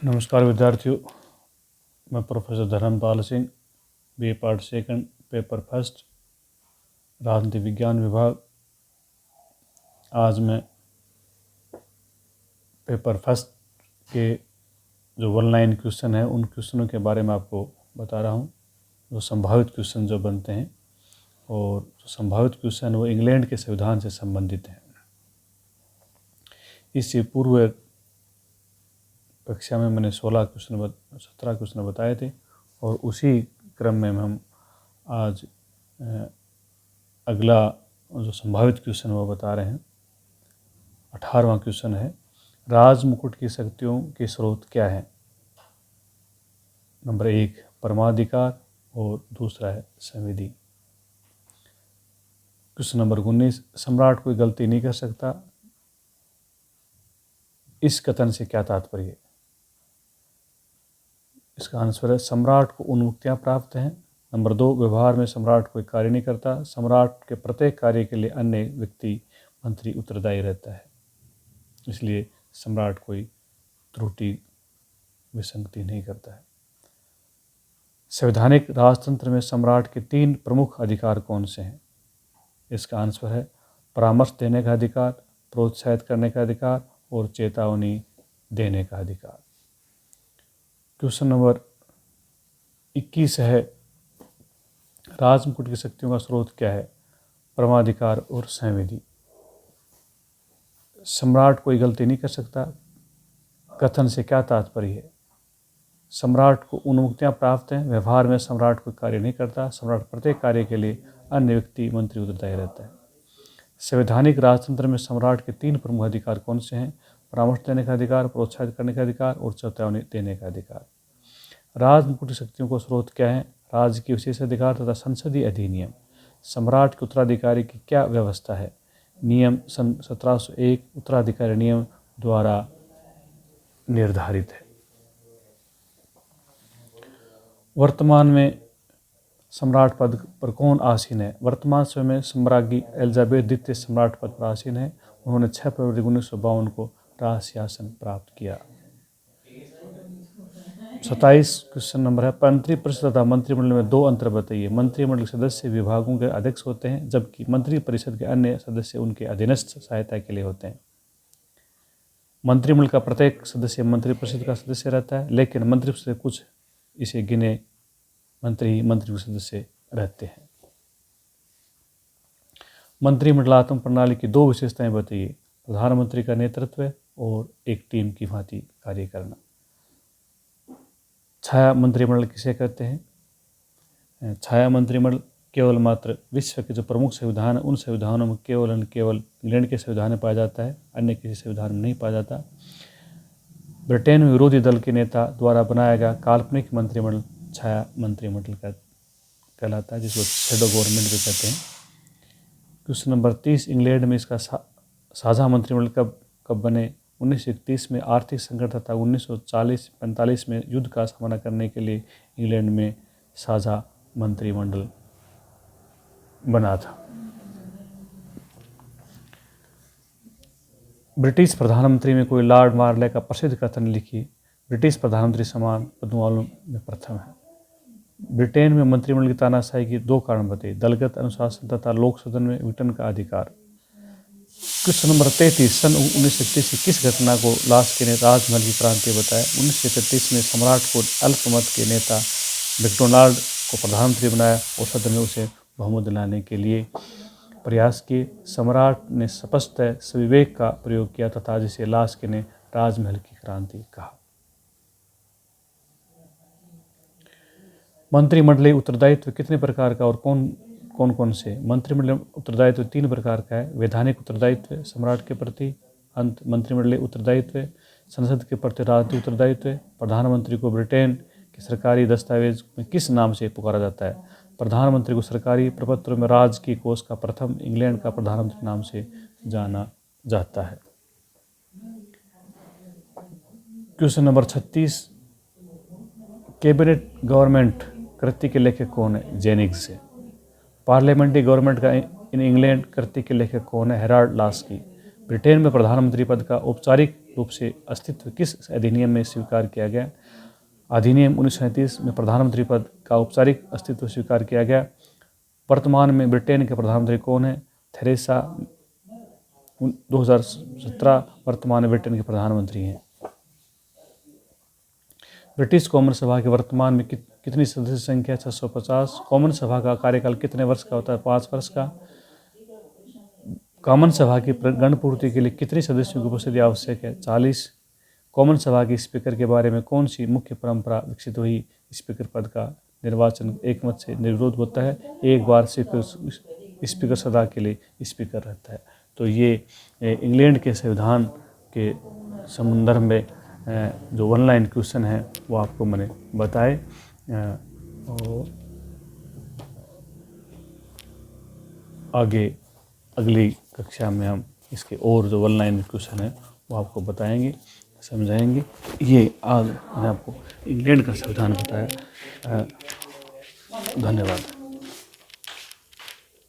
नमस्कार विद्यार्थियों, मैं professor Dharampal Singh, BA part second, paper first, राजनीति विज्ञान विभाग। आज मैं पेपर फर्स्ट के जो 1 लाइन क्वेश्चन है उन क्वेश्चनों के बारे में आपको बता रहा हूँ, जो संभावित क्वेश्चन जो बनते हैं। और जो संभावित क्वेश्चन वो इंग्लैंड के संविधान से संबंधित हैं। इससे पूर्व कक्षा में मैंने 17 क्वेश्चन बताए थे और उसी क्रम में हम आज अगला जो संभावित क्वेश्चन वो बता रहे हैं। 18वां क्वेश्चन है, राज मुकुट की शक्तियों के स्रोत क्या हैं? नंबर 1 परमाधिकार और दूसरा है संविधि। क्वेश्चन नंबर 19, सम्राट कोई गलती नहीं कर सकता, इस कथन से क्या तात्पर्य है? इसका आंसर है सम्राट को उन्मुक्तियाँ प्राप्त हैं। नंबर 2 व्यवहार में सम्राट कोई कार्य नहीं करता, सम्राट के प्रत्येक कार्य के लिए अन्य व्यक्ति मंत्री उत्तरदायी रहता है, इसलिए सम्राट कोई त्रुटि विसंगति नहीं करता है। संवैधानिक राजतंत्र में सम्राट के 3 प्रमुख अधिकार कौन से हैं? इसका आंसर है परामर्श देने का अधिकार, प्रोत्साहित करने का अधिकार और चेतावनी देने का अधिकार। क्वेश्चन नंबर 21 है, राजमुकुट की शक्तियों का स्रोत क्या है? परमाधिकार और संविधि। सम्राट कोई गलती नहीं कर सकता, कथन से क्या तात्पर्य है? सम्राट को उन्मुक्तियाँ प्राप्त हैं, व्यवहार में सम्राट कोई कार्य नहीं करता, सम्राट प्रत्येक कार्य के लिए अन्य व्यक्ति मंत्री उत्तरदायी रहता है। संवैधानिक राजतंत्र में सम्राट के 3 प्रमुख अधिकार कौन से हैं? परामर्श देने का अधिकार, प्रोत्साहित करने का अधिकार और चेतावनी देने का अधिकार। राजमुकुट की शक्तियों को स्रोत क्या है? राज्य की विशेष अधिकार तथा संसदीय अधिनियम। सम्राट के उत्तराधिकारी की क्या व्यवस्था है? नियम सन 1701 उत्तराधिकारी नियम द्वारा निर्धारित है। वर्तमान में सम्राट पद पर कौन आसीन है? वर्तमान समय में सम्राज्ञी एलिजाबेथ द्वितीय सम्राट पद पर आसीन है। उन्होंने 6 फरवरी 1952 को राज सिंहासन प्राप्त किया। 27 क्वेश्चन नंबर है, मंत्रिपरिषद तथा मंत्रिमंडल में 2 अंतर बताइए। मंत्रिमंडल के सदस्य विभागों के अध्यक्ष होते हैं, जबकि मंत्रिपरिषद के अन्य सदस्य उनके अधीनस्थ सहायता के लिए होते हैं। मंत्रिमंडल का प्रत्येक सदस्य मंत्रिपरिषद का सदस्य रहता है, लेकिन मंत्रिपरिषद कुछ इसे गिने मंत्री मंत्रिपरिषद सदस्य रहते हैं। मंत्रिमंडलात्मक प्रणाली की 2 विशेषताएं बताइए। प्रधानमंत्री का नेतृत्व और एक टीम की भांति कार्य करना। छाया मंत्रिमंडल किसे कहते हैं? छाया मंत्रिमंडल केवल मात्र विश्व के जो प्रमुख संविधान है उन संविधानों में केवल इंग्लैंड के संविधान में पाया जाता है, अन्य किसी संविधान में नहीं पाया जाता। ब्रिटेन में विरोधी दल के नेता द्वारा बनाया गया काल्पनिक मंत्रिमंडल छाया मंत्रिमंडल का कहलाता है, जिसको शैडो गवर्नमेंट भी कहते हैं। क्वेश्चन नंबर 30, इंग्लैंड में इसका साझा मंत्रिमंडल कब बने? 1931 में आर्थिक संकट तथा 1940-45 में युद्ध का सामना करने के लिए इंग्लैंड में साझा मंत्रिमंडल बना था। ब्रिटिश प्रधानमंत्री में कोई लॉर्ड मार्ले का प्रसिद्ध कथन लिखिए। ब्रिटिश प्रधानमंत्री समान पदों वालों में प्रथम है। ब्रिटेन में मंत्रिमंडल की तानाशाही के 2 कारण बताइए। दलगत अनुशासन तथा लोक सदन में विघटन का अधिकार। क्वेश्चन नंबर 33, सन 1931 की किस घटना को लास्क ने राजमहल की क्रांति बताया? 1931 में सम्राट को अल्पमत के नेता मैकडोनाल्ड को प्रधानमंत्री बनाया और सदन में उसे बहुमत दिलाने के लिए प्रयास किए। सम्राट ने स्पष्ट सविवेक का प्रयोग किया तथा जिसे लास्क ने राजमहल की क्रांति कहा। मंत्रिमंडलीय उत्तरदायित्व कितने प्रकार का और कौन से? मंत्रिमंडलीय उत्तरदायित्व 3 प्रकार का है। वैधानिक उत्तरदायित्व सम्राट के प्रति, मंत्रिमंडलीय उत्तरदायित्व संसद के प्रति राजनीतिक उत्तरदायित्व। प्रधानमंत्री को ब्रिटेन के सरकारी दस्तावेज में किस नाम से पुकारा जाता है? प्रधानमंत्री को सरकारी प्रपत्रों में राज्य की कोष का प्रथम इंग्लैंड का प्रधानमंत्री नाम से जाना जाता है। क्वेश्चन नंबर 36, कैबिनेट गवर्नमेंट कृति के लेखक कौन है? जेनिंग्स से। पार्लियामेंट्री गवर्नमेंट का इन इंग्लैंड कृति के लेखक कौन है? Herald Laski. ब्रिटेन में प्रधानमंत्री पद का औपचारिक रूप से अस्तित्व किस अधिनियम में स्वीकार किया गया? अधिनियम 1937 में प्रधानमंत्री पद का औपचारिक अस्तित्व स्वीकार किया गया। वर्तमान में ब्रिटेन के प्रधानमंत्री कौन है? थेरेसा 2017 वर्तमान में ब्रिटेन के प्रधानमंत्री हैं। ब्रिटिश कॉमन सभा की वर्तमान में कितनी सदस्य संख्या? 650। कॉमन सभा का कार्यकाल कितने वर्ष का होता है? 5 वर्ष का। कॉमन सभा की गणपूर्ति के लिए कितने सदस्यों की उपस्थिति आवश्यक है? 40। कॉमन सभा के स्पीकर के बारे में कौन सी मुख्य परंपरा विकसित हुई? स्पीकर पद का निर्वाचन एकमत से निर्विरोध होता है। एक बार स्पीकर सदा के लिए स्पीकर रहता है। तो ये इंग्लैंड के संविधान के संदर्भ में जो ऑनलाइन क्वेश्चन है वो आपको मैंने बताए। और आगे अगली कक्षा में हम इसके और जो ऑनलाइन क्वेश्चन है वो आपको बताएंगे, समझाएंगे। ये आज मैंने आपको इंग्लैंड का संविधान बताया। धन्यवाद।